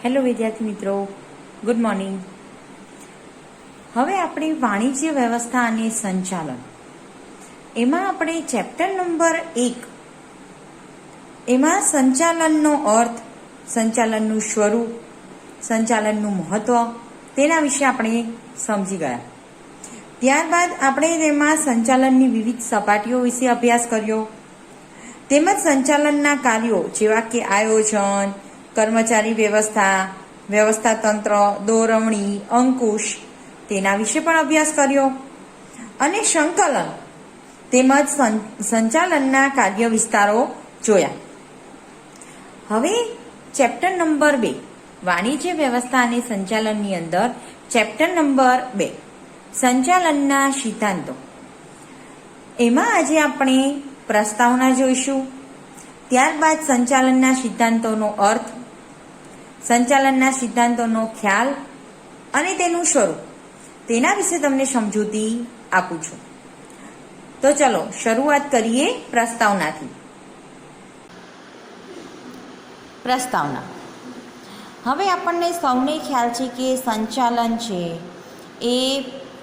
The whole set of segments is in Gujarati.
હેલો વિદ્યાર્થી મિત્રો, ગુડ મોર્નિંગ. હવે આપણે વાણિજ્ય વ્યવસ્થા અને સંચાલન એમાં આપણે ચેપ્ટર નંબર 1 એમાં સંચાલનનો અર્થ, સંચાલનનું સ્વરૂપ, સંચાલનનું મહત્વ તેના વિશે આપણે સમજી ગયા. ત્યારબાદ આપણે તેમાં સંચાલનની વિવિધ સપાટીઓ વિશે અભ્યાસ કર્યો, તેમજ સંચાલનના કાર્યો જેવા કે આયોજન, કર્મચારી વ્યવસ્થા, વ્યવસ્થા તંત્ર, દોરવણી, અંકુશ તેના વિશે પણ અભ્યાસ કર્યો અને સંકલન તેમજ સંચાલનના કાર્ય વિસ્તારો જોયા. હવે ચેપ્ટર નંબર 2 વાણિજ્ય વ્યવસ્થા અને સંચાલનની અંદર ચેપ્ટર નંબર 2 સંચાલનના સિદ્ધાંતો એમાં આજે આપણે પ્રસ્તાવના જોઈશું. ત્યારબાદ સંચાલનના સિદ્ધાંતોનો અર્થ, સંચાલનના સિદ્ધાંતોનો ખ્યાલ અને તેનું સ્વરૂપ તેના વિશે તમને સમજૂતી આપું છું. તો ચલો શરૂઆત કરીએ પ્રસ્તાવનાથી. પ્રસ્તાવના. હવે આપણને સૌને ખ્યાલ છે કે સંચાલન છે એ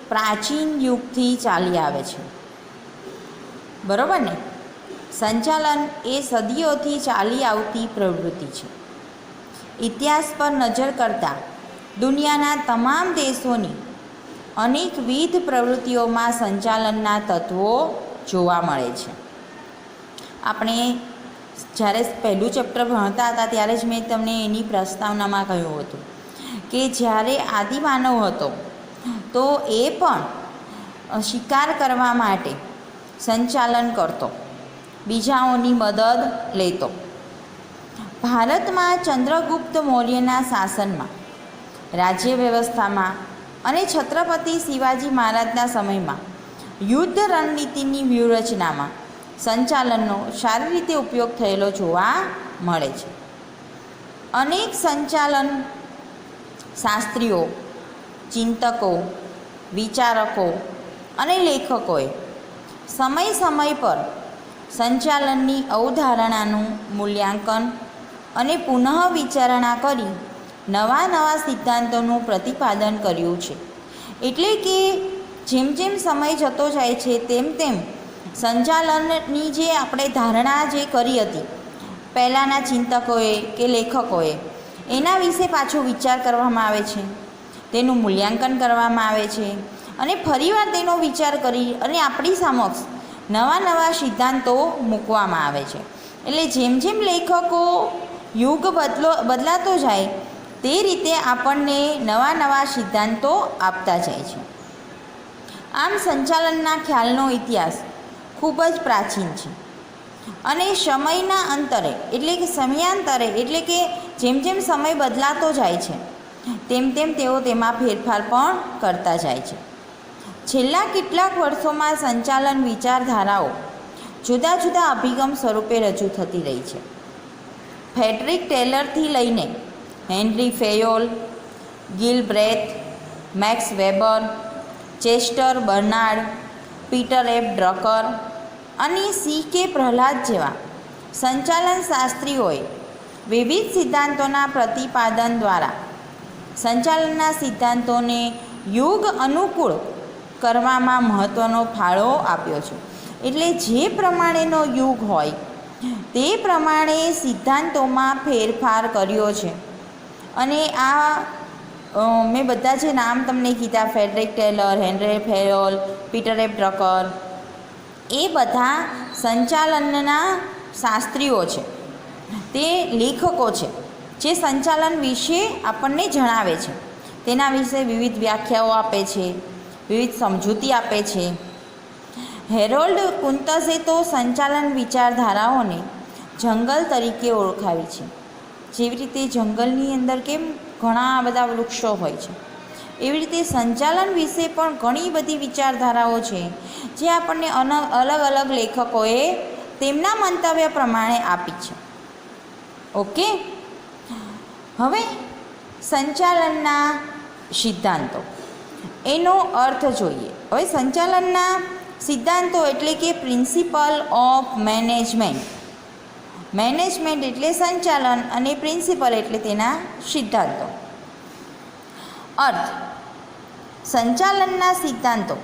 પ્રાચીન યુગથી ચાલી આવે છે, બરોબર ને? સંચાલન એ સદીઓથી ચાલી આવતી પ્રવૃત્તિ છે. ઇતિહાસ પર નજર કરતાં દુનિયાના તમામ દેશોની અનેકવિધ પ્રવૃત્તિઓમાં સંચાલનના તત્વો જોવા મળે છે. આપણે જ્યારે પહેલું ચેપ્ટર ભણતા હતા ત્યારે જ મેં તમને એની પ્રસ્તાવનામાં કહ્યું હતું કે જ્યારે આદિમાનવ હતો તો એ પણ શિકાર કરવા માટે સંચાલન કરતો, બીજાઓની મદદ લેતો. ભારતમાં ચંદ્રગુપ્ત મૌર્યના શાસનમાં, રાજ્ય વ્યવસ્થામાં અને છત્રપતિ શિવાજી મહારાજના સમયમાં યુદ્ધ રણનીતિની વ્યૂહરચનામાં સંચાલનનો સારી રીતે ઉપયોગ થયેલો જોવા મળે છે. અનેક સંચાલન શાસ્ત્રીઓ, ચિંતકો, વિચારકો અને લેખકોએ સમય સમય પર સંચાલનની અવધારણાનું મૂલ્યાંકન અને પુનઃ વિચારણા કરી નવા સિદ્ધાંતોનું પ્રતિપાદન કર્યું છે. એટલે કે જેમ જેમ સમય જતો જાય છે તેમ તેમ સંચાલનની જે આપણે ધારણા જે કરી હતી પહેલાંના ચિંતકોએ કે લેખકોએ, એના વિશે પાછો વિચાર કરવામાં આવે છે, તેનું મૂલ્યાંકન કરવામાં આવે છે અને ફરીવાર તેનો વિચાર કરી અને આપણી સમક્ષ નવા સિદ્ધાંતો મૂકવામાં આવે છે. એટલે જેમ જેમ લેખકો યુગ બદલાતો જાય તે રીતે આપણને નવા સિદ્ધાંતો આપતા જાય છે. આમ સંચાલનના ખ્યાલનો ઇતિહાસ ખૂબ જ પ્રાચીન છે અને સમયના અંતરે એટલે કે સમયાંતરે એટલે કે જેમ જેમ સમય બદલાતો જાય છે તેમ તેમ તેઓ તેમાં ફેરફાર પણ કરતા જાય છે. છેલ્લા કેટલાક વર્ષોમાં સંચાલન વિચારધારાઓ જુદા જુદા અભિગમ સ્વરૂપે રજૂ થતી રહી છે. ફ્રેડરિક ટેલરથી લઈને Henri Fayol, Gilbreth, Max Weber, Chester Barnard, Peter F Drucker અને સી.કે. પ્રહલાદ જેવા સંચાલન શાસ્ત્રીઓએ વિવિધ સિદ્ધાંતોના પ્રતિપાદન દ્વારા સંચાલનના સિદ્ધાંતોને યુગ અનુકૂળ કરવામાં મહત્ત્વનો ફાળો આપ્યો છે. એટલે જે પ્રમાણેનો યુગ હોય તે પ્રમાણે સિદ્ધાંતોમાં ફેરફાર કર્યો છે. અને આ મેં બધા જે નામ તમને કીધા, Frederick Taylor, Henri Fayol, Peter F Drucker, એ બધા સંચાલનના શાસ્ત્રીઓ છે, તે લેખકો છે જે સંચાલન વિશે આપણને જણાવે છે. તેના વિશે વિવિધ વ્યાખ્યાઓ આપે છે, વિવિધ સમજૂતી આપે છે. હેરોલ્ડ કુંતઝે તો સંચાલન વિચારધારાઓને જંગલ તરીકે ઓળખાવી છે. જેવી રીતે જંગલની અંદર કેમ ઘણા બધા વૃક્ષો હોય છે, એવી રીતે સંચાલન વિશે પણ ઘણી બધી વિચારધારાઓ છે જે આપણને અલગ લેખકોએ તેમના મંતવ્ય પ્રમાણે આપી છે. ઓકે, હવે સંચાલનના સિદ્ધાંતો એનો અર્થ જોઈએ. હવે સંચાલનના સિદ્ધાંતો એટલે કે પ્રિન્સિપલ ઓફ મેનેજમેન્ટ મેનેજમેન્ટ એટલે સંચાલન અને પ્રિન્સિપલ એટલે તેના સિદ્ધાંતો. અર્થ: સંચાલનના સિદ્ધાંતો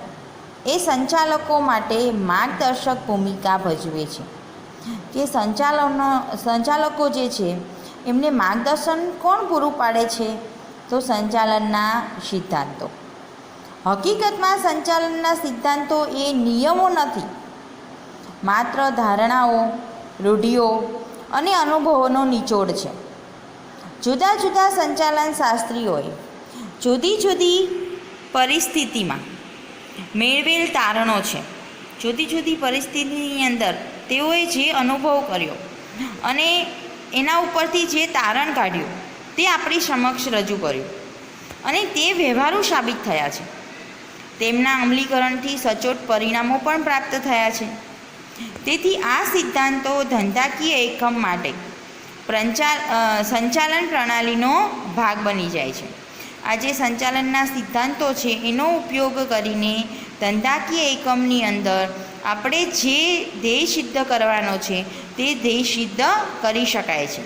એ સંચાલકો માટે માર્ગદર્શક ભૂમિકા ભજવે છે. કે સંચાલકો જે છે એમને માર્ગદર્શન કોણ પૂરું પાડે છે? તો સંચાલનના સિદ્ધાંતો. હકીકતમાં સંચાલનના સિદ્ધાંતો એ નિયમો નથી, માત્ર ધારણાઓ, રૂઢિઓ અને અનુભવોનો નિચોડ છે. જુદા જુદા સંચાલન શાસ્ત્રીઓએ જુદી જુદી પરિસ્થિતિમાં મેળવેલ તારણો છે. જુદી જુદી પરિસ્થિતિની અંદર તેઓએ જે અનુભવ કર્યો અને એના ઉપરથી જે તારણ કાઢ્યું તે આપણી સમક્ષ રજૂ કર્યું અને તે વ્યવહારુ સાબિત થયા છે. તેમના અમલીકરણથી સચોટ પરિણામો પણ પ્રાપ્ત થયા છે. તેથી આ સિદ્ધાંતો ધંધાકીય એકમ માટે સંચાલન પ્રણાલીનો ભાગ બની જાય છે. આ જે સંચાલનના સિદ્ધાંતો છે એનો ઉપયોગ કરીને ધંધાકીય એકમની અંદર આપણે જે ધ્યેય સિદ્ધ કરવાનો છે તે ધ્યેય સિદ્ધ કરી શકાય છે.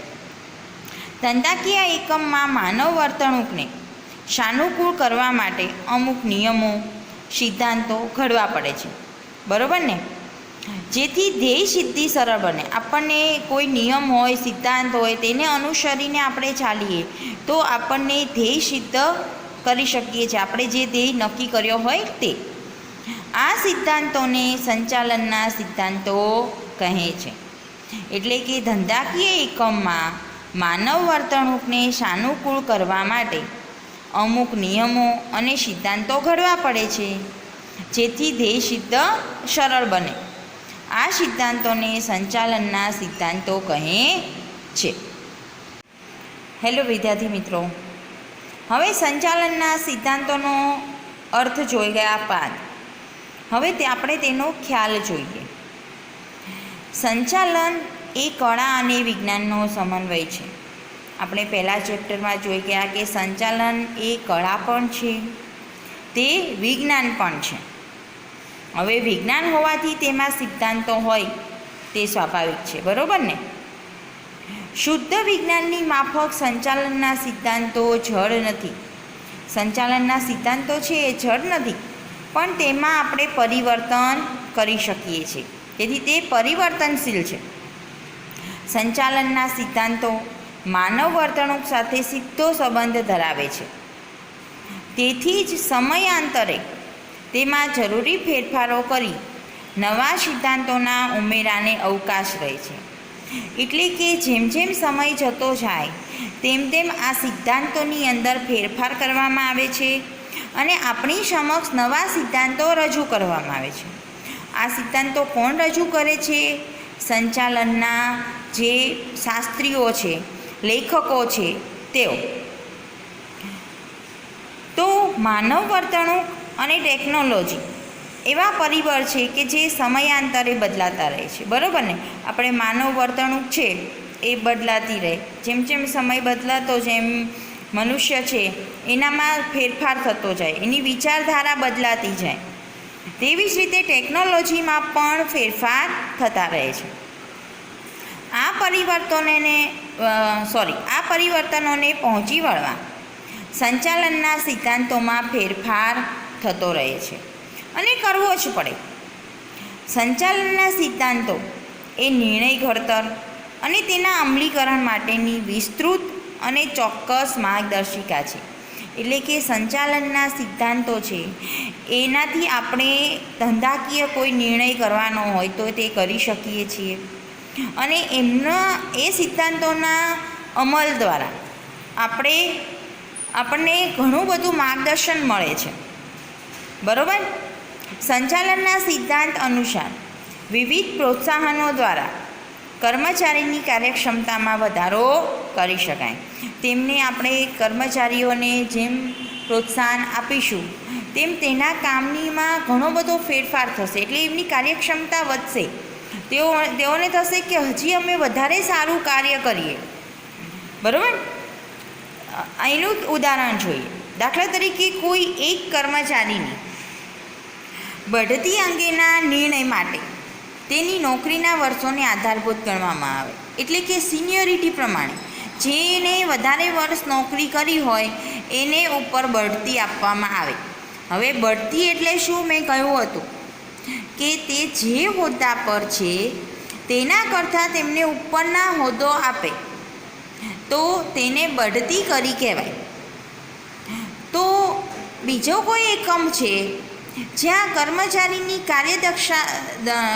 ધંધાકીય એકમમાં માનવ વર્તણૂકને સાનુકૂળ કરવા માટે અમુક નિયમો, સિદ્ધાંતો ઘડવા પડે છે. બરાબર ને? જેથી ધ્યેય સિદ્ધિ સરળ બને. આપણને કોઈ નિયમ હોય, સિદ્ધાંત હોય, તેને અનુસરીને આપણે ચાલીએ તો આપણને ધ્યેય સિદ્ધ કરી શકીએ છીએ, આપણે જે ધ્યેય નક્કી કર્યો હોય તે. આ સિદ્ધાંતોને સંચાલનના સિદ્ધાંતો કહે છે. એટલે કે ધંધાકીય એકમમાં માનવ વર્તણૂકને સાનુકૂળ કરવા માટે અમુક નિયમો અને સિદ્ધાંતો ઘડવા પડે છે, જેથી ધ્યેય સિદ્ધ સરળ બને. આ સિદ્ધાંતોને સંચાલનના સિદ્ધાંતો કહે છે. હેલો વિદ્યાર્થી મિત્રો, હવે સંચાલનના સિદ્ધાંતોનો અર્થ જોઈ ગયા બાદ હવે આપણે તેનો ખ્યાલ જોઈએ. સંચાલન એ કળા અને વિજ્ઞાનનો સમન્વય છે. આપણે પહેલા ચેપ્ટરમાં જોઈ ગયા કે સંચાલન એ કળા પણ છે, તે વિજ્ઞાન પણ છે. હવે વિજ્ઞાન હોવાથી તેમાં સિદ્ધાંતો હોય તે સ્વાભાવિક છે. બરાબર ને? શુદ્ધ વિજ્ઞાનની માફક સંચાલનના સિદ્ધાંતો જડ નથી. સંચાલનના સિદ્ધાંતો છે એ જડ નથી, પણ તેમાં આપણે પરિવર્તન કરી શકીએ છીએ. તેથી તે પરિવર્તનશીલ છે. સંચાલનના સિદ્ધાંતો માનવ વર્તણૂક સાથે સીધો સંબંધ ધરાવે છે. તેથી જ સમયાંતરે તેમાં જરૂરી ફેરફારો કરી નવા સિદ્ધાંતોના ઉમેરાને અવકાશ રહે છે. એટલે કે જેમ જેમ સમય જતો જાય તેમ તેમ આ સિદ્ધાંતોની અંદર ફેરફાર કરવામાં આવે છે અને આપણી સમક્ષ નવા સિદ્ધાંતો રજૂ કરવામાં આવે છે. આ સિદ્ધાંતો કોણ રજૂ કરે છે? સંચાલનના જે શાસ્ત્રીઓ છે, લેખકો છે તેઓ. તો માનવ વર્તણૂક અને ટેકનોલોજી એવા પરિબળ છે કે જે સમયાંતરે બદલાતા રહે છે. બરાબર ને? આપણે માનવ વર્તણૂક છે એ બદલાતી રહે. જેમ જેમ સમય બદલાતો જેમ મનુષ્ય છે એનામાં ફેરફાર થતો જાય, એની વિચારધારા બદલાતી જાય. તેવી જ રીતે ટેકનોલોજીમાં પણ ફેરફાર થતા રહે છે. આ પરિવર્તનોને પહોંચી વળવા સંચાલનના સિદ્ધાંતોમાં ફેરફાર થતો રહે છે અને કરવો જ પડે. સંચાલનના સિદ્ધાંતો એ નિર્ણય ઘડતર અને તેના અમલીકરણ માટેની વિસ્તૃત અને ચોક્કસ માર્ગદર્શિકા છે. એટલે કે સંચાલનના સિદ્ધાંતો છે એનાથી આપણે ધંધાકીય કોઈ નિર્ણય કરવાનો હોય તો તે કરી શકીએ છીએ અને એ સિદ્ધાંતોના અમલ દ્વારા આપણને ઘણું બધું માર્ગદર્શન મળે છે. બરાબર? સંચાલનના સિદ્ધાંત અનુસાર વિવિધ પ્રોત્સાહનો દ્વારા કર્મચારીની કાર્યક્ષમતામાં વધારો કરી શકાય. તેમને આપણે કર્મચારીઓને જેમ પ્રોત્સાહન આપીશું તેમ તેના કામનીમાં ઘણો બધો ફેરફાર થશે, એટલે એમની કાર્યક્ષમતા વધશે. તેઓને થશે કે હજી અમે વધારે સારું કાર્ય કરીએ. બરાબર? અહીંનું ઉદાહરણ જોઈએ. દાખલા તરીકે કોઈ એક કર્મચારીની બઢતી અંગેના નિર્ણય માટે તેની નોકરીના વર્ષોને આધારભૂત ગણવામાં આવે. એટલે કે સિનિયોરિટી પ્રમાણે જેને વધારે વર્ષ નોકરી કરી હોય એને ઉપર બઢતી આપવામાં આવે. હવે બઢતી એટલે શું? મેં કહ્યું હતું કે તે જે હોદ્દા પર છે તેના કરતાં તેમને ઉપરના હોદ્દો આપે તો તેને બઢતી કરી કહેવાય. તો બીજો કોઈ એકમ છે જ્યાં કર્મચારીની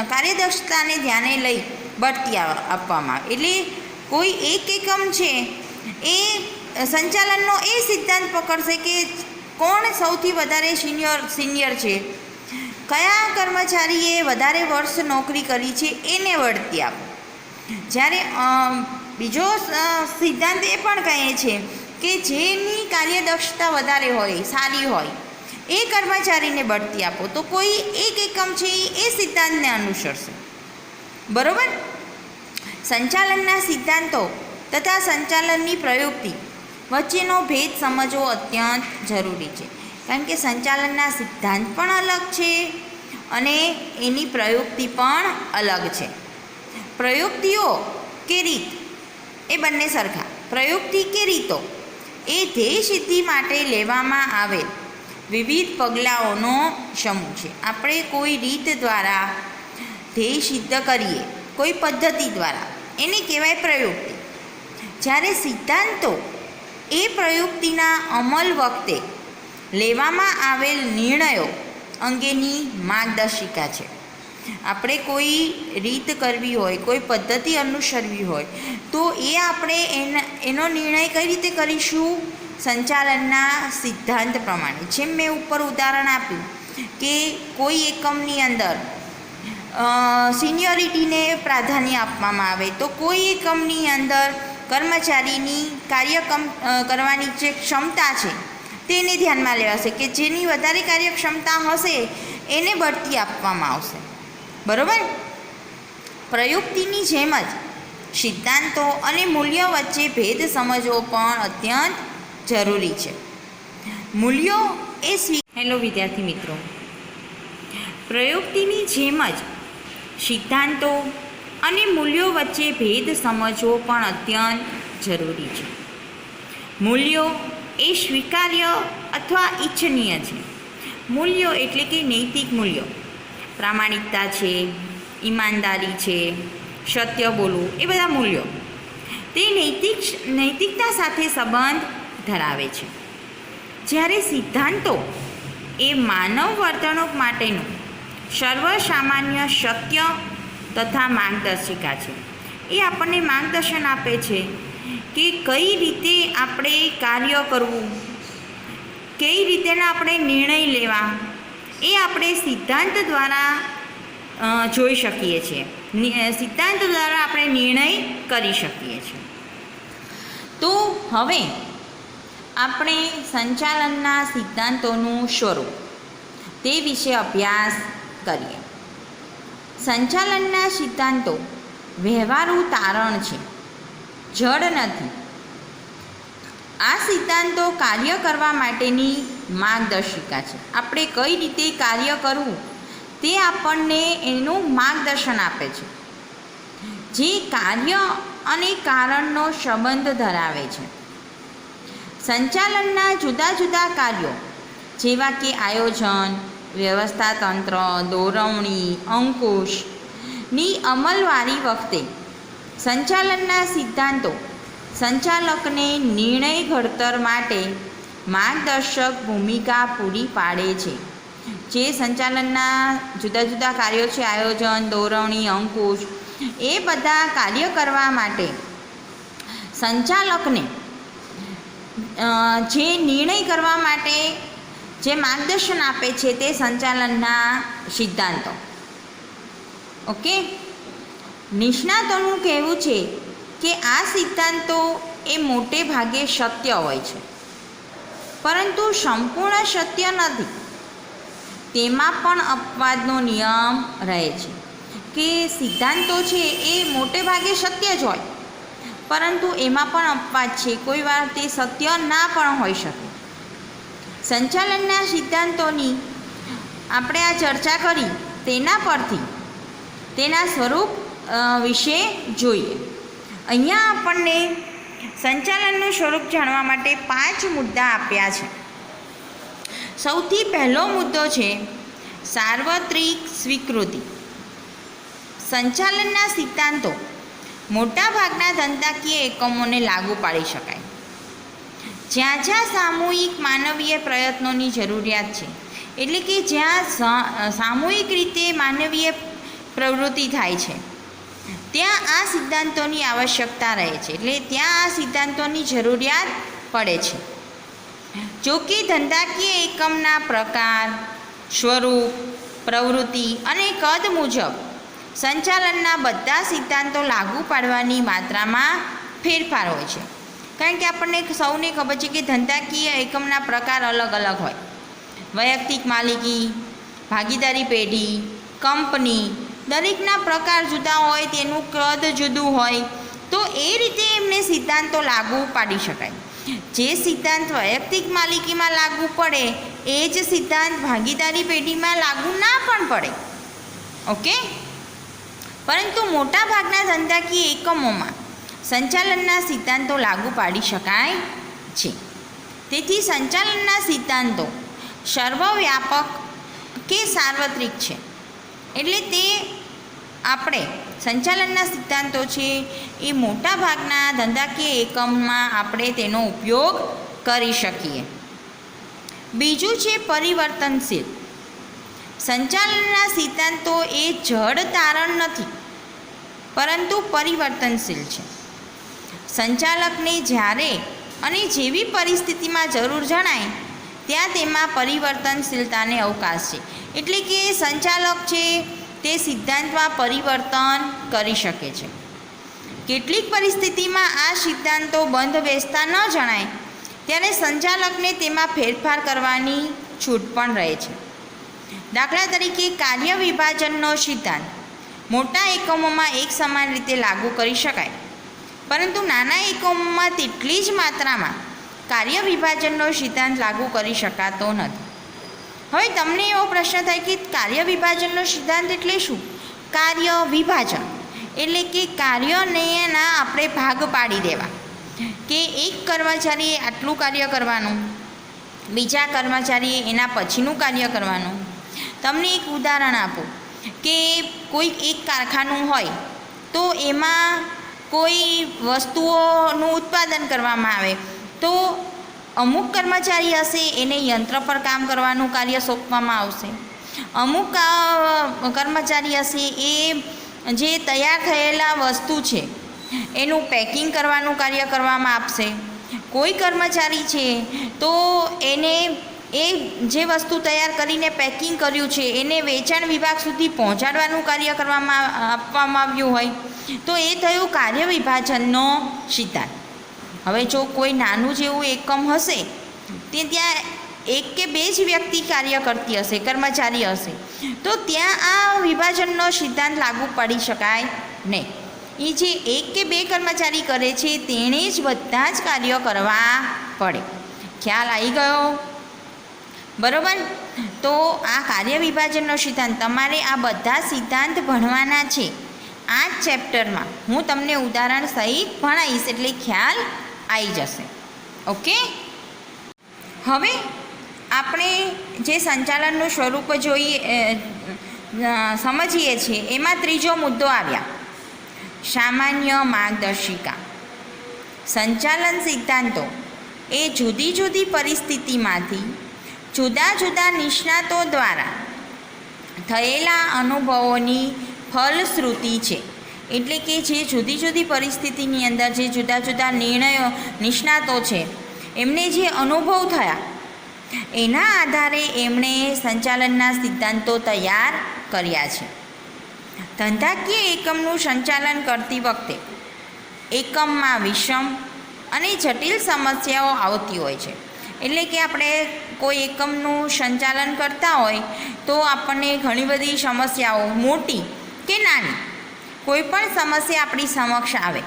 કાર્યદક્ષતાને ધ્યાને લઈ બઢતી આપવામાં આવે. એટલે કોઈ એક એકમ છે એ સંચાલનનો એ સિદ્ધાંત પકડશે કે કોણ સૌથી વધારે સિનિયર છે, કયા કર્મચારીએ વધારે વર્ષ નોકરી કરી છે એને બઢતી આપો. જ્યારે બીજો સિદ્ધાંત એ પણ કહે છે કે જેની કાર્યદક્ષતા વધારે હોય, સારી હોય, એ કર્મચારીને બઢતી આપો. તો કોઈ એક એકમ છે એ સિદ્ધાંતને અનુસરશે. બરાબર. સંચાલનના સિદ્ધાંતો તથા સંચાલનની પ્રયુક્તિ વચ્ચેનો ભેદ સમજવો અત્યંત જરૂરી છે. કારણ કે સંચાલનના સિદ્ધાંત પણ અલગ છે અને એની પ્રયુક્તિ પણ અલગ છે. પ્રયુક્તિઓ કે રીત એ બંને સરખા. પ્રયુક્તિ કે રીતો એ ધ્યેય સિદ્ધિ માટે લેવામાં આવેલ વિવિધ પગલાઓનો સમૂહ છે. આપણે કોઈ રીત દ્વારા ધ્યેય સિદ્ધ કરીએ, કોઈ પદ્ધતિ દ્વારા, એને કહેવાય પ્રયુક્તિ. જ્યારે સિદ્ધાંતો એ પ્રયુક્તિના અમલ વખતે લેવામાં આવેલ નિર્ણયો અંગેની માર્ગદર્શિકા છે. આપણે કોઈ રીત કરવી હોય, કોઈ પદ્ધતિ અનુસરવી હોય તો એ આપણે એનો નિર્ણય કઈ રીતે કરીશું? સંચાલનના સિદ્ધાંત પ્રમાણે. જેમ મેં ઉપર ઉદાહરણ આપ્યું કે કોઈ એકમની અંદર સિનિયોરિટીને પ્રાધાન્ય આપવામાં આવે તો કોઈ એકમની અંદર કર્મચારીની કરવાની જે ક્ષમતા છે તેને ધ્યાનમાં લેવાશે કે જેની વધારે કાર્યક્ષમતા હશે એને બઢતી આપવામાં આવશે. બરાબર. પ્રયુક્તિની જેમ જ સિદ્ધાંતો અને મૂલ્યો વચ્ચે ભેદ સમજવો પણ અત્યંત જરૂરી છે. મૂલ્યો એ હેલો વિદ્યાર્થી મિત્રો, પ્રયુક્તિની જેમ જ સિદ્ધાંતો અને મૂલ્યો વચ્ચે ભેદ સમજવો પણ અત્યંત જરૂરી છે. મૂલ્યો એ સ્વીકાર્ય અથવા ઈચ્છનીય છે. મૂલ્યો એટલે કે નૈતિક મૂલ્યો, પ્રામાણિકતા છે, ઈમાનદારી છે, સત્ય બોલવું, એ બધા મૂલ્યો તે નૈતિકતા સાથે સંબંધ ધરાવે છે. જ્યારે સિદ્ધાંતો એ માનવ વર્તણૂક માટેનું સર્વસામાન્ય સત્ય તથા માર્ગદર્શિકા છે. એ આપણને માર્ગદર્શન આપે છે કે કઈ રીતે આપણે કાર્ય કરવું, કઈ રીતેના આપણે નિર્ણય લેવા, એ આપણે સિદ્ધાંત દ્વારા જોઈ શકીએ છીએ. સિદ્ધાંત દ્વારા આપણે નિર્ણય કરી શકીએ છીએ. તો હવે આપણે સંચાલનના સિદ્ધાંતોનું સ્વરૂપ તે વિશે અભ્યાસ કરીએ. સંચાલનના સિદ્ધાંતો વ્યવહારુ તારણ છે, જડ નથી. આ સિદ્ધાંતો કાર્ય કરવા માટેની માર્ગદર્શિકા છે. આપણે કઈ રીતે કાર્ય કરવું તે આપણને એનું માર્ગદર્શન આપે છે, જે કાર્ય અને કારણનો સંબંધ ધરાવે છે. સંચાલનના જુદા જુદા કાર્યો જેવા કે આયોજન, વ્યવસ્થા તંત્ર, દોરવણી, અંકુશની અમલવારી વખતે સંચાલનના સિદ્ધાંતો સંચાલકને નિર્ણય ઘડતર માટે માર્ગદર્શક ભૂમિકા પૂરી પાડે છે. જે સંચાલનના જુદા જુદા કાર્યો છે, આયોજન, દોરવણી, અંકુશ, એ બધા કાર્ય કરવા માટે સંચાલકને જે નિર્ણય કરવા માટે જે માર્ગદર્શન આપે છે તે સંચાલનના સિદ્ધાંતો. ઓકે. નિષ્ણાતોનું કહેવું છે કે આ સિદ્ધાંતો એ મોટે ભાગે સત્ય હોય છે, પરંતુ સંપૂર્ણ સત્ય નથી. તેમાં પણ અપવાદનો નિયમ રહે છે કે સિદ્ધાંતો છે એ મોટે ભાગે સત્ય જ હોય, પરંતુ એમાં પણ અપવાદ છે. કોઈ વાર તે સત્ય ના પણ હોઈ શકે. સંચાલનના સિદ્ધાંતોની આપણે આ ચર્ચા કરી તેના પરથી તેના સ્વરૂપ વિશે જોઈએ. અહીંયા આપણને સંચાલનનું સ્વરૂપ જાણવા માટે 5 મુદ્દા આપ્યા છે. સૌથી પહેલો મુદ્દો છે સાર્વત્રિક સ્વીકૃતિ. સંચાલનના સિદ્ધાંતો મોટાભાગના ધંધાકીય એકમોને લાગુ પાડી શકાય. જ્યાં જ્યાં સામૂહિક માનવીય પ્રયત્નોની જરૂરિયાત છે, એટલે કે જ્યાં સામૂહિક રીતે માનવીય પ્રવૃત્તિ થાય છે, ત્યાં આ સિદ્ધાંતોની આવશ્યકતા રહે છે, એટલે ત્યાં આ સિદ્ધાંતોની જરૂરિયાત પડે છે. જો કે ધંધાકીય એકમના પ્રકાર, સ્વરૂપ, પ્રવૃત્તિ અને કદ મુજબ સંચાલનના બધા સિદ્ધાંતો લાગુ પાડવાની માત્રામાં ફેરફાર હોય છે. કારણ કે આપણને સૌને ખબર છે કે ધંધાકીય એકમના પ્રકાર અલગ અલગ હોય. વૈયક્તિક માલિકી, ભાગીદારી પેઢી, કંપની, દરેકના પ્રકાર જુદા હોય, તેનું કદ જુદું હોય, તો એ રીતે એમને સિદ્ધાંતો લાગુ પાડી શકાય. જે સિદ્ધાંત વૈયક્તિક માલિકીમાં લાગુ પડે એ જ સિદ્ધાંત ભાગીદારી પેઢીમાં લાગુ ના પણ પડે. ઓકે, પરંતુ મોટાભાગના ધંધાકીય એકમોમાં સંચાલનના સિદ્ધાંતો લાગુ પાડી શકાય છે. તેથી સંચાલનના સિદ્ધાંતો સર્વવ્યાપક કે સાર્વત્રિક છે. એટલે તે આપણે સંચાલનના સિદ્ધાંતો છે એ મોટાભાગના ધંધાકીય એકમમાં આપણે તેનો ઉપયોગ કરી શકીએ. બીજું છે પરિવર્તનશીલ. સંચાલનના સિદ્ધાંતો એ જડ તારણ નથી, પરંતુ પરિવર્તનશીલ છે. સંચાલકને જ્યારે અને જેવી પરિસ્થિતિમાં જરૂર જણાય ત્યાં તેમાં પરિવર્તનશીલતાને અવકાશ છે. એટલે કે સંચાલક છે તે સિદ્ધાંતમાં પરિવર્તન કરી શકે છે. કેટલીક પરિસ્થિતિમાં આ સિદ્ધાંતો બંધ બેસતા ન જણાય ત્યારે સંચાલકને તેમાં ફેરફાર કરવાની છૂટ પણ રહે છે. દાખલા તરીકે કાર્ય વિભાજનનો સિદ્ધાંત મોટા એકમોમાં એક સમાન રીતે લાગુ કરી શકાય, પરંતુ નાના એકમોમાં તેટલી જ માત્રામાં કાર્ય વિભાજનનો સિદ્ધાંત લાગુ કરી શકાતો નથી. હવે તમને એવો પ્રશ્ન થાય કે કાર્ય વિભાજનનો સિદ્ધાંત એટલે શું? કાર્ય વિભાજન એટલે કે કાર્યને એના આપણે ભાગ પાડી દેવા, કે એક કર્મચારીએ આટલું કાર્ય કરવાનું, બીજા કર્મચારીએ એના પછીનું કાર્ય કરવાનું. તમને એક ઉદાહરણ આપું કે કોઈ એક કારખાનું હોય તો એમાં કોઈ વસ્તુઓનું ઉત્પાદન કરવામાં આવે તો અમુક કર્મચારી હશે એને યંત્ર પર કામ કરવાનું કાર્ય સોંપવામાં આવશે. અમુક કર્મચારી હશે એ જે તૈયાર થયેલા વસ્તુ છે એનું પેકિંગ કરવાનું કાર્ય કરવામાં આપશે. કોઈ કર્મચારી છે તો એને એ જે વસ્તુ તૈયાર કરીને પેકિંગ કર્યું છે એને વેચાણ વિભાગ સુધી પહોંચાડવાનું કાર્ય આપવામાં આવ્યું હોય તો એ થયું કાર્ય વિભાજનનો સિદ્ધાંત. હવે જો કોઈ નાનું જેવું એકમ હશે તે ત્યાં એક કે બે જ વ્યક્તિ કાર્ય કરતી હશે, કર્મચારી હશે, તો ત્યાં આ વિભાજનનો સિદ્ધાંત લાગુ પડી શકાય નહીં. એ જે એક કે બે કર્મચારી કરે છે તેણે જ બધા જ કાર્યો કરવા પડે. ખ્યાલ આવી ગયો? બરાબર. તો આ કાર્ય વિભાજનનો સિદ્ધાંત તમારે આ બધા સિદ્ધાંત ભણવાના છે. આ જ ચેપ્ટરમાં હું તમને ઉદાહરણ સહિત ભણાવીશ એટલે ખ્યાલ આવી જશે. ઓકે, હવે આપણે જે સંચાલનનું સ્વરૂપ સમજીએ છીએ એમાં ત્રીજો મુદ્દો આવ્યા સામાન્ય માર્ગદર્શિકા. સંચાલન સિદ્ધાંતો એ જુદી જુદી પરિસ્થિતિમાંથી જુદા જુદા નિષ્ણાતો દ્વારા થયેલા અનુભવોની ફલશ્રુતિ છે. એટલે કે જે જુદી જુદી પરિસ્થિતિની અંદર જે જુદા જુદા નિર્ણયો નિષ્ણાતો છે એમને જે અનુભવ થયા એના આધારે એમણે સંચાલનના સિદ્ધાંતો તૈયાર કર્યા છે. ધંધાકીય એકમનું સંચાલન કરતી વખતે એકમમાં વિષમ અને જટિલ સમસ્યાઓ આવતી હોય છે. એટલે કે આપણે કોઈ એકમનું સંચાલન કરતા હોય તો આપણને ઘણી બધી સમસ્યાઓ, મોટી કે નાની, કોઈ પણ સમસ્યા આપણી સમક્ષ આવે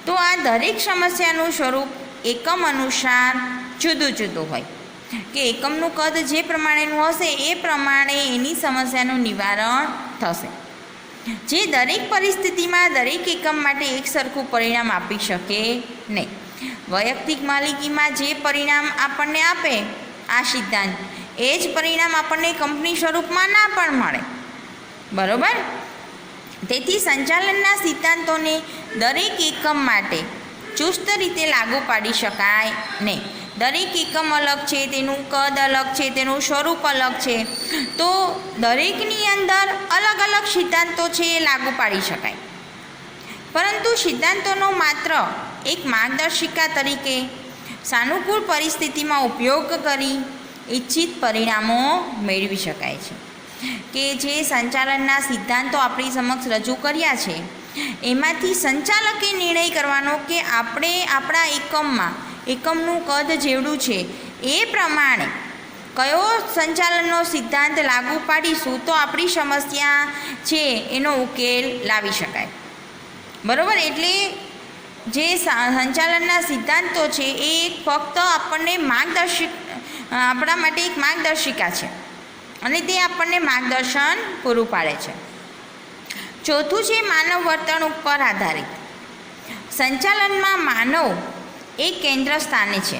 તો આ દરેક સમસ્યાનું સ્વરૂપ એકમ અનુસાર જુદું જુદું હોય, કે એકમનું કદ જે પ્રમાણેનું હશે એ પ્રમાણે એની સમસ્યાનું નિવારણ થશે. જે દરેક પરિસ્થિતિમાં દરેક એકમ માટે એક સરખું પરિણામ આપી શકે નહીં. વૈયક્તિક માલિકીમાં જે પરિણામ આપણને આપે આ સિદ્ધાંત, એ જ પરિણામ આપણને કંપની સ્વરૂપમાં ના પણ મળે. બરાબર. તેથી સંચાલનના સિદ્ધાંતોને દરેક એકમ માટે ચુસ્ત રીતે લાગુ પાડી શકાય નહીં. દરેક એકમ અલગ છે, તેનું કદ અલગ છે, તેનું સ્વરૂપ અલગ છે, તો દરેકની અંદર અલગ અલગ સિદ્ધાંતો છે એ લાગુ પાડી શકાય. પરંતુ સિદ્ધાંતોનો માત્ર એક માર્ગદર્શિકા તરીકે સાનુકૂળ પરિસ્થિતિમાં ઉપયોગ કરી ઇચ્છિત પરિણામો મેળવી શકાય છે. કે જે સંચાલનના સિદ્ધાંતો આપણી સમક્ષ રજૂ કર્યા છે, એમાંથી સંચાલકે નિર્ણય કરવાનો કે આપણે આપણા એકમનું કદ જેવડું છે એ પ્રમાણે કયો સંચાલનનો સિદ્ધાંત લાગુ પાડીશું તો આપણી સમસ્યા છે એનો ઉકેલ લાવી શકાય. બરાબર. એટલે જે સંચાલનના સિદ્ધાંતો છે એ ફક્ત આપણને આપણા માટે એક માર્ગદર્શિકા છે અને તે આપણને માર્ગદર્શન પૂરું પાડે છે. ચોથું છે માનવ વર્તણૂક પર આધારિત. સંચાલનમાં માનવ એક કેન્દ્ર સ્થાને છે.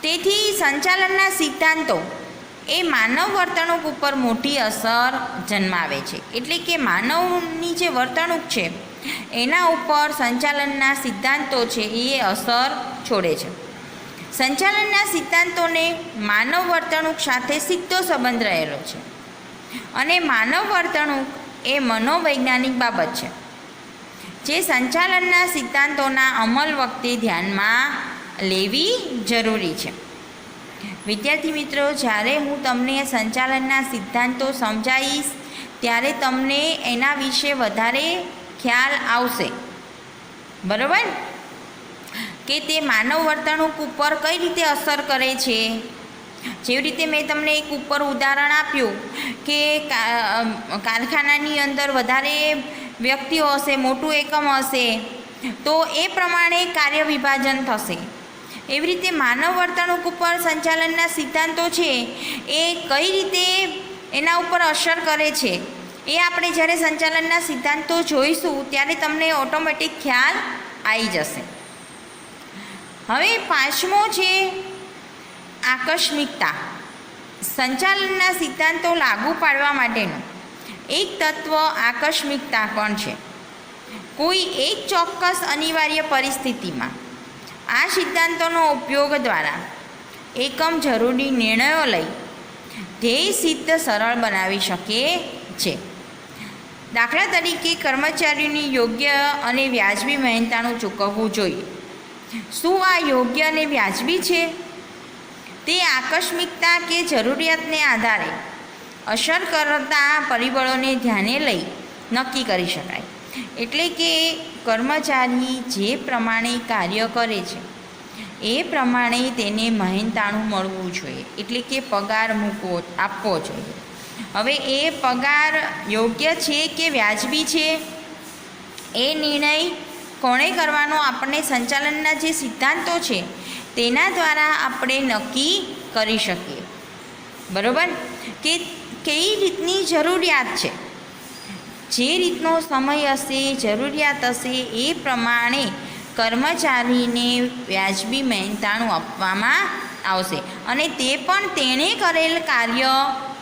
તેથી સંચાલનના સિદ્ધાંતો એ માનવ વર્તણૂક ઉપર મોટી અસર જન્માવે છે. એટલે કે માનવની જે વર્તણૂક છે એના ઉપર સંચાલનના સિદ્ધાંતો છે એ અસર છોડે છે. સંચાલનના સિદ્ધાંતોને માનવ વર્તણૂક સાથે સીધો સંબંધ રહેલો છે અને માનવ વર્તણૂક એ મનોવૈજ્ઞાનિક બાબત છે જે સંચાલનના સિદ્ધાંતોના અમલ વખતે ધ્યાનમાં લેવી જરૂરી છે. વિદ્યાર્થી મિત્રો, જ્યારે હું તમને સંચાલનના સિદ્ધાંતો સમજાવીશ ત્યારે તમને એના વિશે વધારે ખ્યાલ આવશે. બરાબર. કે તે માનવ વર્તણૂક ઉપર કઈ રીતે અસર કરે છે. જેવી રીતે મેં તમને એક ઉપર ઉદાહરણ આપ્યું કે કારખાનાની અંદર વધારે વ્યક્તિઓ હશે, મોટું એકમ હશે, તો એ પ્રમાણે કાર્ય વિભાજન થશે. એવી રીતે માનવ વર્તણૂક ઉપર સંચાલનના સિદ્ધાંતો છે એ કઈ રીતે એના ઉપર અસર કરે છે એ આપણે જ્યારે સંચાલનના સિદ્ધાંતો જોઈશું ત્યારે તમને ઓટોમેટિક ખ્યાલ આવી જશે. હવે પાંચમો છે આકસ્મિકતા. સંચાલનના સિદ્ધાંતો લાગુ પાડવા માટેનું એક તત્વ આકસ્મિકતા પણ છે. કોઈ એક ચોક્કસ અનિવાર્ય પરિસ્થિતિમાં આ સિદ્ધાંતોનો ઉપયોગ દ્વારા એકમ જરૂરી નિર્ણયો લઈ ધ્યેય સિદ્ધ સરળ બનાવી શકે છે. દાખલા તરીકે કર્મચારીઓની યોગ્ય અને વ્યાજબી મહેનતાણું ચૂકવવું જોઈએ. શું આ યોગ્ય અને વ્યાજબી છે તે આકસ્મિકતા કે જરૂરિયાતને આધારે અસર કરતા પરિબળોને ધ્યાને લઈ નક્કી કરી શકાય. એટલે કે કર્મચારી જે પ્રમાણે કાર્ય કરે છે એ પ્રમાણે તેને મહેનતાણું મળવું જોઈએ, એટલે કે પગાર આપવો જોઈએ. હવે એ પગાર યોગ્ય છે કે વ્યાજબી છે એ નિર્ણય કોણે કરવાનો? આપણને સંચાલનના જે સિદ્ધાંતો છે તેના દ્વારા આપણે નક્કી કરી શકીએ. બરાબર. કે કઈ રીતની જરૂરિયાત છે, જે રીતનો સમય હશે, જરૂરિયાત હશે એ પ્રમાણે કર્મચારીને વ્યાજબી મહેનતાણું આપવામાં આવશે અને તે પણ તેણે કરેલ કાર્ય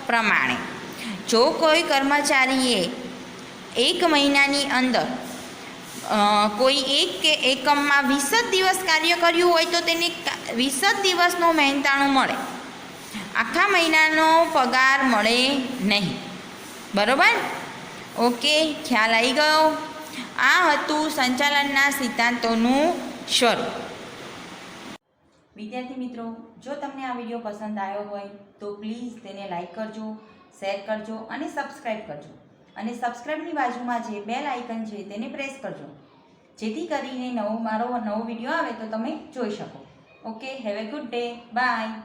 પ્રમાણે. જો કોઈ કર્મચારીએ એક મહિનાની અંદર કોઈ એક એકમમાં 20 જ દિવસ કાર્ય કર્યું હોય તો તેને 20 જ દિવસનું મહેનતાણું મળે, આખા મહિનાનો પગાર મળે નહીં. બરાબર. ઓકે, ખ્યાલ આવી ગયો. આ હતું સંચાલનના સિદ્ધાંતોનું સ્વરૂપ. વિદ્યાર્થી મિત્રો, જો તમને આ વિડીયો પસંદ આવ્યો હોય તો પ્લીઝ તેને લાઈક કરજો, શેર કરજો અને સબસ્ક્રાઈબ કરજો. અને સબસ્ક્રાઈબની બાજુમાં જે બેલ આઇકન છે તેને પ્રેસ કરજો, જેથી કરીને મારો નવો વિડીયો આવે તો તમે જોઈ શકો. Okay, have a good day. By.